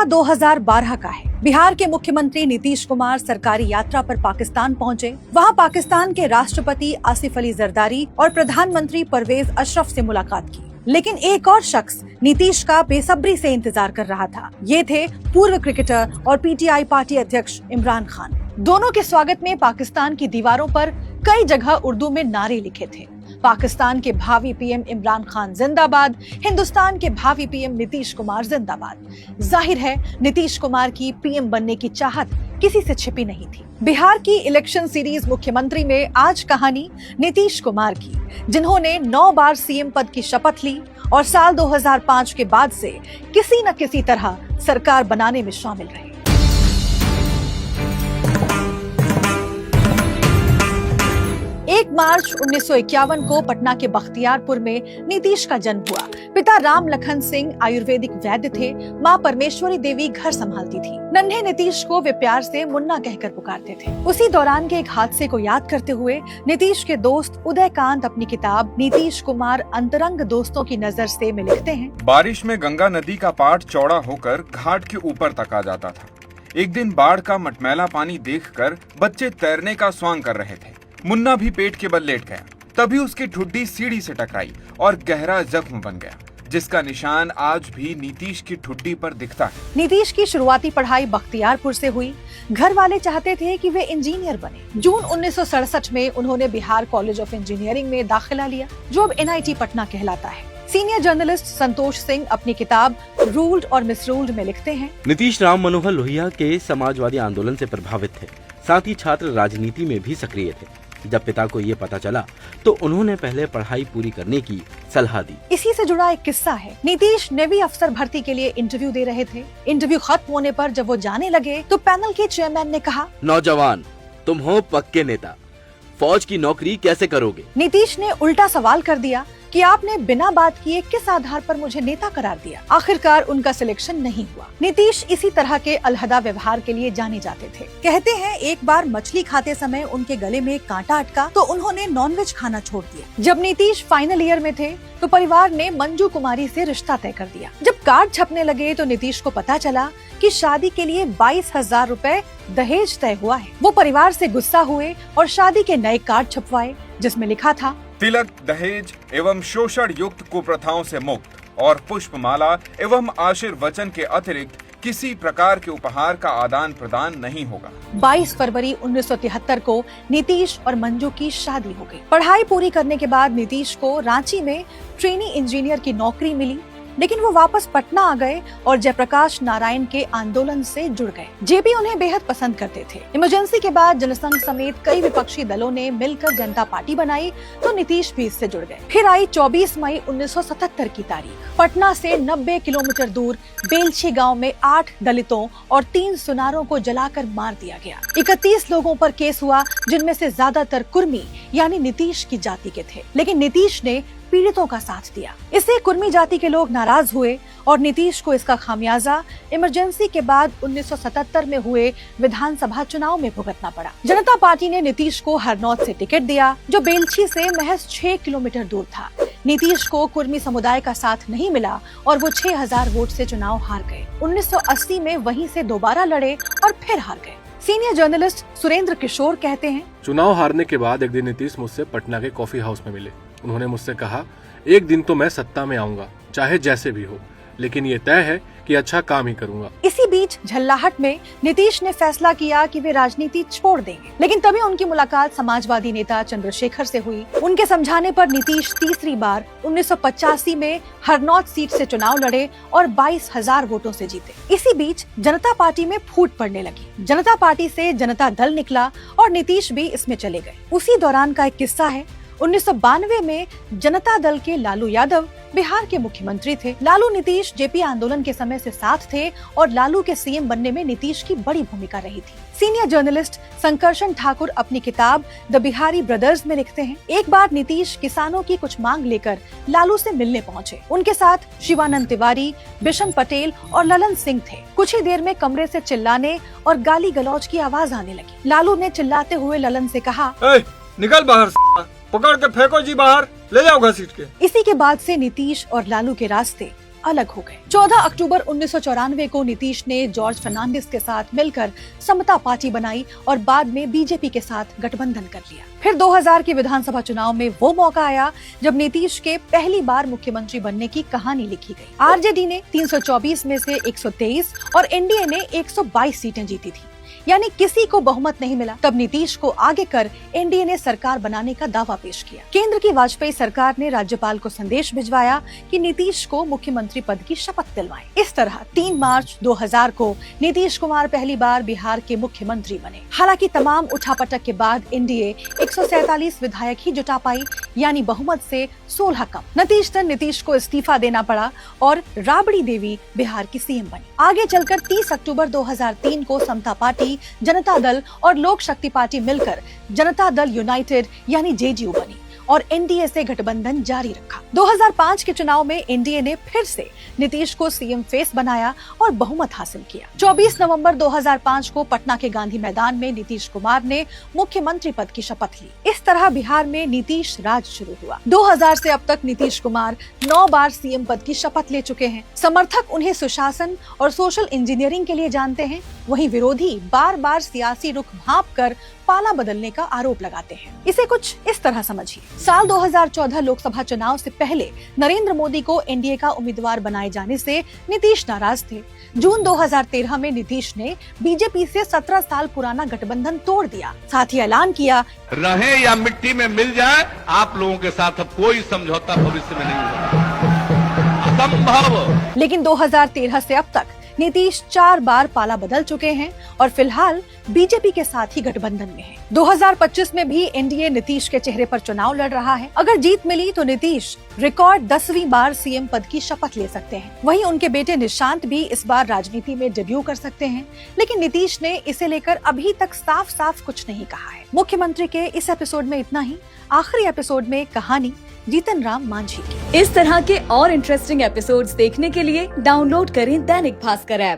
किस्सा 2012 का है। बिहार के मुख्यमंत्री नीतीश कुमार सरकारी यात्रा पर पाकिस्तान पहुंचे। वहां पाकिस्तान के राष्ट्रपति आसिफ अली जरदारी और प्रधानमंत्री परवेज अशरफ से मुलाकात की। लेकिन एक और शख्स नीतीश का बेसब्री से इंतजार कर रहा था। ये थे पूर्व क्रिकेटर और पीटीआई पार्टी अध्यक्ष इमरान खान। दोनों के स्वागत में पाकिस्तान की दीवारों पर कई जगह उर्दू में नारे लिखे थे। पाकिस्तान के भावी पीएम इमरान खान जिंदाबाद, हिंदुस्तान के भावी पीएम नीतीश कुमार जिंदाबाद। जाहिर है नीतीश कुमार की पीएम बनने की चाहत किसी से छिपी नहीं थी। बिहार की इलेक्शन सीरीज मुख्यमंत्री में आज कहानी नीतीश कुमार की, जिन्होंने 9 बार सीएम पद की शपथ ली और साल 2005 के बाद से किसी न किसी तरह सरकार बनाने में शामिल रहे। 1 मार्च 1951 को पटना के बख्तियारपुर में नीतीश का जन्म हुआ। पिता राम लखन सिंह आयुर्वेदिक वैद्य थे, मां परमेश्वरी देवी घर संभालती थी। नन्हे नीतीश को वे प्यार से मुन्ना कहकर पुकारते थे। उसी दौरान के एक हादसे को याद करते हुए नीतीश के दोस्त उदयकांत अपनी किताब नीतीश कुमार अंतरंग दोस्तों की नजर से में लिखते हैं, बारिश में गंगा नदी का पाट चौड़ा होकर घाट के ऊपर तक आ जाता था। एक दिन बाढ़ का मटमैला पानी देखकर बच्चे तैरने का स्वांग कर रहे थे। मुन्ना भी पेट के बल लेट गया। तभी उसकी ठुड्डी सीढ़ी से टकराई और गहरा जख्म बन गया, जिसका निशान आज भी नीतीश की ठुड्डी पर दिखता है। नीतीश की शुरुआती पढ़ाई बख्तियारपुर से हुई। घर वाले चाहते थे कि वे इंजीनियर बने। जून 1967 में उन्होंने बिहार कॉलेज ऑफ इंजीनियरिंग में दाखिला लिया, जो अब NIT पटना कहलाता है। सीनियर जर्नलिस्ट संतोष सिंह अपनी किताब रूल्ड और मिसरूल्ड में लिखते हैं, नीतीश राम मनोहर लोहिया के समाजवादी आंदोलन से प्रभावित थे। साथ ही छात्र राजनीति में भी सक्रिय थे। जब पिता को ये पता चला तो उन्होंने पहले पढ़ाई पूरी करने की सलाह दी। इसी से जुड़ा एक किस्सा है। नीतीश नेवी अफसर भर्ती के लिए इंटरव्यू दे रहे थे। इंटरव्यू खत्म होने पर जब वो जाने लगे तो पैनल के चेयरमैन ने कहा, नौजवान, तुम हो पक्के नेता, फौज की नौकरी कैसे करोगे? नीतीश ने उल्टा सवाल कर दिया कि आपने बिना बात किए किस आधार पर मुझे नेता करार दिया। आखिरकार उनका सिलेक्शन नहीं हुआ। नीतीश इसी तरह के अलहदा व्यवहार के लिए जाने जाते थे। कहते हैं एक बार मछली खाते समय उनके गले में कांटा अटका तो उन्होंने नॉनवेज खाना छोड़ दिया। जब नीतीश फाइनल ईयर में थे तो परिवार ने मंजू कुमारी से रिश्ता तय कर दिया। जब कार्ड छपने लगे तो नीतीश को पता चला कि शादी के लिए 22,000 रुपए दहेज तय हुआ है। वो परिवार से गुस्सा हुए और शादी के नए कार्ड छपवाए, जिसमें लिखा था, तिलक, दहेज एवं शोषण युक्त कुप्रथाओं से मुक्त और पुष्पमाला एवं आशीर्वचन के अतिरिक्त किसी प्रकार के उपहार का आदान प्रदान नहीं होगा। 22 फरवरी 1973 को नीतीश और मंजू की शादी हो गई। पढ़ाई पूरी करने के बाद नीतीश को रांची में ट्रेनी इंजीनियर की नौकरी मिली, लेकिन वो वापस पटना आ गए और जयप्रकाश नारायण के आंदोलन से जुड़ गए। जेपी उन्हें बेहद पसंद करते थे। इमरजेंसी के बाद जनसंघ समेत कई विपक्षी दलों ने मिलकर जनता पार्टी बनाई तो नीतीश भी इससे जुड़ गए। फिर आई 24 मई 1977 की तारीख। पटना से 90 किलोमीटर दूर बेलछी गाँव में 8 दलितों और 3 सुनारों को जलाकर मार दिया गया। 31 लोगों पर केस हुआ, जिनमें से ज्यादातर कुर्मी यानी नीतीश की जाति के थे। लेकिन नीतीश ने पीड़ितों का साथ दिया। इससे कुर्मी जाति के लोग नाराज हुए और नीतीश को इसका खामियाजा इमरजेंसी के बाद 1977 में हुए विधानसभा चुनाव में भुगतना पड़ा। जनता पार्टी ने नीतीश को हरनौत से टिकट दिया, जो बेलछी से महज 6 किलोमीटर दूर था। नीतीश को कुर्मी समुदाय का साथ नहीं मिला और वो 6,000 वोट से चुनाव हार गए। 1980 में वहीं से दोबारा लड़े और फिर हार गए। सीनियर जर्नलिस्ट सुरेंद्र किशोर कहते हैं, चुनाव हारने के बाद एक दिन नीतीश मुझसे पटना के कॉफी हाउस में मिले। उन्होंने मुझसे कहा, एक दिन तो मैं सत्ता में आऊंगा, चाहे जैसे भी हो, लेकिन ये तय है कि अच्छा काम ही करूंगा। इसी बीच झल्लाहट में नीतीश ने फैसला किया कि वे राजनीति छोड़ देंगे, लेकिन तभी उनकी मुलाकात समाजवादी नेता चंद्रशेखर से हुई। उनके समझाने पर नीतीश तीसरी बार 1985 में हरनौत सीट से चुनाव लड़े और 22,000 वोटों से जीते। इसी बीच जनता पार्टी में फूट पड़ने लगी। जनता पार्टी से जनता दल निकला और नीतीश भी इसमें चले गए। उसी दौरान का एक किस्सा है। 1992 में जनता दल के लालू यादव बिहार के मुख्यमंत्री थे। लालू नीतीश जेपी आंदोलन के समय से साथ थे और लालू के सीएम बनने में नीतीश की बड़ी भूमिका रही थी। सीनियर जर्नलिस्ट संकर्षण ठाकुर अपनी किताब द बिहारी ब्रदर्स में लिखते हैं, एक बार नीतीश किसानों की कुछ मांग लेकर लालू से मिलने पहुंचे। उनके साथ शिवानंद तिवारी, बिशन पटेल और ललन सिंह थे। कुछ ही देर में कमरे से चिल्लाने और गाली गलौज की आवाज आने लगी। लालू ने चिल्लाते हुए ललन से कहा, निकल बाहर, पकड़ के फेंको जी बाहर, ले जाओ घसीट के। इसी के बाद से नीतीश और लालू के रास्ते अलग हो गए। 14 अक्टूबर 1994 को नीतीश ने जॉर्ज फर्नांडिस के साथ मिलकर समता पार्टी बनाई और बाद में बीजेपी के साथ गठबंधन कर लिया। फिर 2000 के विधानसभा चुनाव में वो मौका आया जब नीतीश के पहली बार मुख्यमंत्री बनने की कहानी लिखी गई। आरजेडी ने 324 में से 123 और एनडीए ने 122 सीटें जीती थी, यानी किसी को बहुमत नहीं मिला। तब नीतीश को आगे कर एनडीए ने सरकार बनाने का दावा पेश किया। केंद्र की वाजपेयी सरकार ने राज्यपाल को संदेश भिजवाया कि नीतीश को मुख्यमंत्री पद की शपथ दिलवाएं। इस तरह 3 मार्च 2000 को नीतीश कुमार पहली बार बिहार के मुख्यमंत्री बने। हालांकि तमाम उठापटक के बाद एनडीए 147 विधायक ही जुटा पाई, यानी बहुमत से 16 कम। नतीजतन नीतीश को इस्तीफा देना पड़ा और राबड़ी देवी बिहार की सीएम बनी। आगे चलकर 30 अक्टूबर 2003 को समता पार्टी, जनता दल और लोक शक्ति पार्टी मिलकर जनता दल यूनाइटेड यानी जेडीयू बनी और एनडीए से गठबंधन जारी रखा। 2005 के चुनाव में एनडीए ने फिर से नीतीश को सीएम फेस बनाया और बहुमत हासिल किया। 24 नवंबर 2005 को पटना के गांधी मैदान में नीतीश कुमार ने मुख्यमंत्री पद की शपथ ली। इस तरह बिहार में नीतीश राज शुरू हुआ। 2000 से अब तक नीतीश कुमार 9 बार सीएम पद की शपथ ले चुके हैं। समर्थक उन्हें सुशासन और सोशल इंजीनियरिंग के लिए जानते हैं, वहीं विरोधी बार बार सियासी रुख भांप कर पाला बदलने का आरोप लगाते हैं। इसे कुछ इस तरह समझिए। साल 2014 लोकसभा चुनाव से पहले नरेंद्र मोदी को एनडीए का उम्मीदवार बनाए जाने से नीतीश नाराज थे। जून 2013 में नीतीश ने बीजेपी से 17 साल पुराना गठबंधन तोड़ दिया। साथ ही ऐलान किया, रहे या मिट्टी में मिल जाए, आप लोगों के साथ अब कोई समझौता भविष्य में नहीं होगा, असंभव। लेकिन 2013 से अब तक नीतीश 4 बार पाला बदल चुके हैं और फिलहाल बीजेपी के साथ ही गठबंधन में है। 2025 में भी एनडीए नीतीश के चेहरे पर चुनाव लड़ रहा है। अगर जीत मिली तो नीतीश रिकॉर्ड 10वीं बार सीएम पद की शपथ ले सकते हैं। वहीं उनके बेटे निशांत भी इस बार राजनीति में डेब्यू कर सकते हैं, लेकिन नीतीश ने इसे लेकर अभी तक साफ साफ कुछ नहीं कहा है। मुख्यमंत्री के इस एपिसोड में इतना ही। आखिरी एपिसोड में कहानी जीतन राम मांझी की। इस तरह के और इंटरेस्टिंग एपिसोड्स देखने के लिए डाउनलोड करें दैनिक भास्कर ऐप।